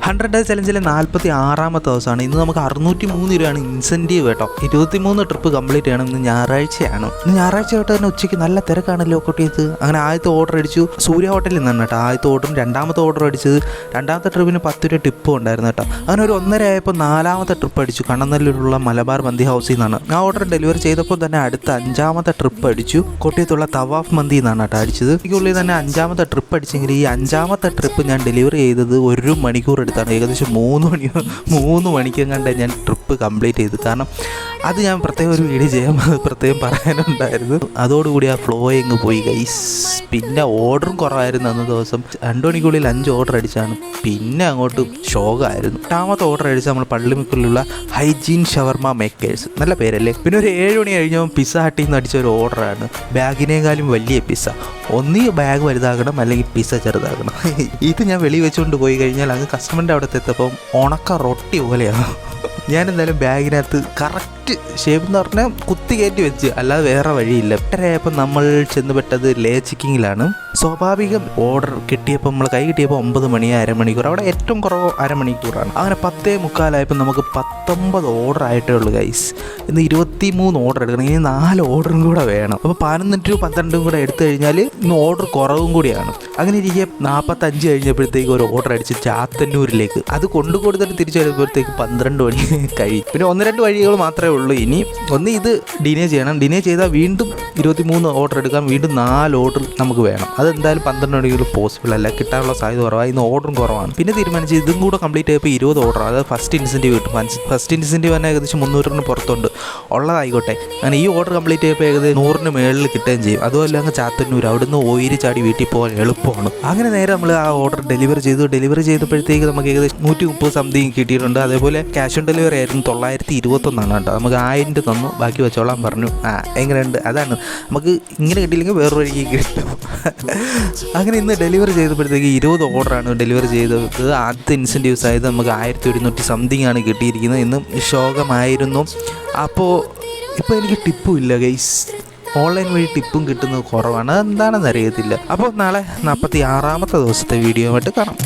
100 day ചലഞ്ചിലെ 46ാമത്തെ ദിവസമാണ്. ഇന്ന് നമുക്ക് 603 രൂപയാണ് ഇൻസെൻറ്റീവ് കേട്ടോ. 23 ട്രിപ്പ് കംപ്ലീറ്റ് ചെയ്യണം. ഇന്ന് ഞായറാഴ്ചയാണ്. ഇന്ന് ഞായറാഴ്ച ആയിട്ട് തന്നെ ഉച്ചയ്ക്ക് നല്ല തിരക്കാണല്ലോ കൊട്ടിയത്ത്. അങ്ങനെ ആദ്യത്തെ ഓർഡർ അടിച്ചു സൂര്യ ഹോട്ടലിൽ നിന്നാണ് കേട്ടോ ആദ്യത്തെ ഓർഡറും. രണ്ടാമത്തെ ഓർഡർ അടിച്ചത് രണ്ടാമത്തെ ട്രിപ്പിന് 10 രൂപ ടിപ്പും ഉണ്ടായിരുന്നു കേട്ടോ. അങ്ങനെ ഒരു 1:30 ആയപ്പോൾ 4ാമത്തെ ട്രിപ്പ് അടിച്ചു കണ്ണനല്ലൂരിലുള്ള മലബാർ മന്തി ഹൗസിൽ നിന്നാണ്. ആ ഓർഡർ ഡെലിവറി ചെയ്തപ്പോൾ തന്നെ അടുത്ത 5ാമത്തെ ട്രിപ്പ് അടിച്ചു കൊട്ടിയത്തുള്ള തവാഫ് മന്തി എന്നാണ് കേട്ടോ അടിച്ചത്. എനിക്കുള്ളിൽ തന്നെ 5ാമത്തെ ട്രിപ്പ് അടിച്ചെങ്കിൽ ഈ 5ാമത്തെ ട്രിപ്പ് ഞാൻ ഡെലിവറി ചെയ്തത് 1 മണിക്കൂർ എടുത്താണ്. ഏകദേശം 3 മണിക്കെങ്ങാണ്ട് ഞാൻ ട്രിപ്പ് കംപ്ലീറ്റ് ചെയ്തു. കാരണം അത് ഞാൻ പ്രത്യേകം ഒരു വീഡിയോ ചെയ്യാൻ പ്രത്യേകം പറയാനുണ്ടായിരുന്നു. അതോടുകൂടി ആ ഫ്ലോ അങ്ങ് പോയി ഗൈസ്. പിന്നെ ഓർഡറും കുറവായിരുന്നു അന്ന് ദിവസം. 2 മണിക്കുള്ളിൽ 5 ഓർഡർ അടിച്ചാണ്. പിന്നെ അങ്ങോട്ട് ഷോക്കായിരുന്നു. 8ാമത്തെ ഓർഡർ അടിച്ച് നമ്മൾ പള്ളിമുക്കിലുള്ള ഹൈജീൻ ഷവർമ മേക്കേഴ്സ്, നല്ല പേരല്ലേ. പിന്നെ ഒരു 7 മണി കഴിഞ്ഞപ്പോൾ പിസ്സ ഹട്ടിൽ നിന്ന് അടിച്ച ഒരു ഓർഡറാണ്. ബാഗിനേക്കാളും വലിയ പിസ്സ. ഒന്നീ ബാഗ് വലുതാകണം അല്ലെങ്കിൽ പിസ്സ ചെറുതാകണം. ഇത് ഞാൻ വെളി വെച്ചുകൊണ്ട് പോയി കഴിഞ്ഞാൽ അങ്ങ് കസ്റ്റമറിൻ്റെ അവിടെ എത്തപ്പം ഉണക്ക റൊട്ടി പോലെയാണ്. ഞാനെന്തായാലും ബാഗിനകത്ത് കറക്റ്റ് ഷേപ്പ് എന്ന് പറഞ്ഞാൽ കുത്തി കയറ്റി വെച്ച്, അല്ലാതെ വേറെ വഴിയില്ല. 8:30 നമ്മൾ ചെന്നുപെട്ടത് ലേ ചിക്കിങ്ങിലാണ്. സ്വാഭാവികം ഓർഡർ കിട്ടിയപ്പോൾ നമ്മൾ കൈ കിട്ടിയപ്പോൾ 9 മണി, അരമണിക്കൂർ. അവിടെ ഏറ്റവും കുറവ് അരമണിക്കൂറാണ്. അങ്ങനെ 10:45 നമുക്ക് 19 ഓർഡർ ആയിട്ടേ ഉള്ളൂ ഗൈസ്. ഇന്ന് 23 ഓർഡർ എടുക്കണം. ഇനി 4 ഓർഡറും കൂടെ വേണം. അപ്പോൾ 11 12 കൂടെ എടുത്തു കഴിഞ്ഞാൽ ഇന്ന് ഓർഡർ കുറവും കൂടിയാണ്. അങ്ങനെ ഇരിക്കെ 45 കഴിഞ്ഞപ്പോഴത്തേക്ക് ഒരു ഓർഡർ അടിച്ച് ചാത്തന്നൂരിലേക്ക്. അത് കൊണ്ടു കൊടുത്തിട്ട് തിരിച്ചു വരുമ്പോഴത്തേക്ക് 12 മണി കഴിയും. പിന്നെ 1-2 വഴികൾ മാത്രമേ ഉള്ളൂ ഇനി. ഒന്ന് ഇത് ഡിനേ ചെയ്യണം. ഡിനേ ചെയ്താൽ വീണ്ടും 23 ഓർഡർ എടുക്കാം. വീണ്ടും 4 ഓർഡർ നമുക്ക് വേണം. അതെന്തായാലും 12 മണിക്കൂർ പോസിബിൾ അല്ല, കിട്ടാനുള്ള സാധ്യത കുറവാണ്. ഇന്ന് ഓർഡറും കുറവാണ്. പിന്നെ തീരുമാനിച്ച് ഇതും കൂടെ കംപ്ലീറ്റ് ആയപ്പോൾ 20 ഓർഡർ, അതായത് ഫസ്റ്റ് ഇൻസെൻറ്റീവ് കിട്ടും. ഫസ്റ്റ് ഇൻസെൻറ്റീവ് തന്നെ ഏകദേശം 300-ന് പുറത്തുണ്ട് ഉള്ളതായിക്കോട്ടെ. അങ്ങനെ ഈ ഓർഡർ കംപ്ലീറ്റ് ആയപ്പോൾ ഏകദേശം 100-ന് മേളിൽ കിട്ടുകയും ചെയ്യും. അതുമല്ല അങ്ങ് ചാത്തന്നൂർ, അവിടുന്ന് ഓയിര് ചാടി വീട്ടിൽ പോകാൻ എളുപ്പമാണ്. അങ്ങനെ നേരെ നമ്മൾ ആ ഓർഡർ ഡെലിവറി ചെയ്തു. ഡെലിവറി ചെയ്തപ്പോഴത്തേക്ക് നമുക്ക് ഏകദേശം 130 സംതിങ് കിട്ടിയിട്ടുണ്ട്. അതേപോലെ ക്യാഷ് ഓൺ ഡെലിവറി ആയിരുന്നു 921 കേട്ടോ. നമുക്ക് 1000 തന്നു, ബാക്കി വെച്ചോളാൻ പറഞ്ഞു. എങ്ങനെയുണ്ട്? അതാണ് നമുക്ക് ഇങ്ങനെ കിട്ടിയില്ലെങ്കിൽ വേറെ വഴിക്ക് കിട്ടും. അങ്ങനെ ഇന്ന് ഡെലിവറി ചെയ്തപ്പോഴത്തേക്ക് 20 ഓർഡറാണ് ഡെലിവറി ചെയ്തത്. ആദ്യത്തെ ഇൻസെൻറ്റീവ്സ് ആയത് നമുക്ക് 1100 സംതിങ് ആണ് കിട്ടിയിരിക്കുന്നത്. ഇന്നും ശോകമായിരുന്നു. അപ്പോൾ ഇപ്പോൾ എനിക്ക് ടിപ്പും ഇല്ല ഗൈസ്. ഓൺലൈൻ വഴി ടിപ്പും കിട്ടുന്നത് കുറവാണ്. അതെന്താണെന്ന് അറിയത്തില്ല. അപ്പോൾ നാളെ 46ാമത്തെ ദിവസത്തെ വീഡിയോ ആയിട്ട് കാണാം.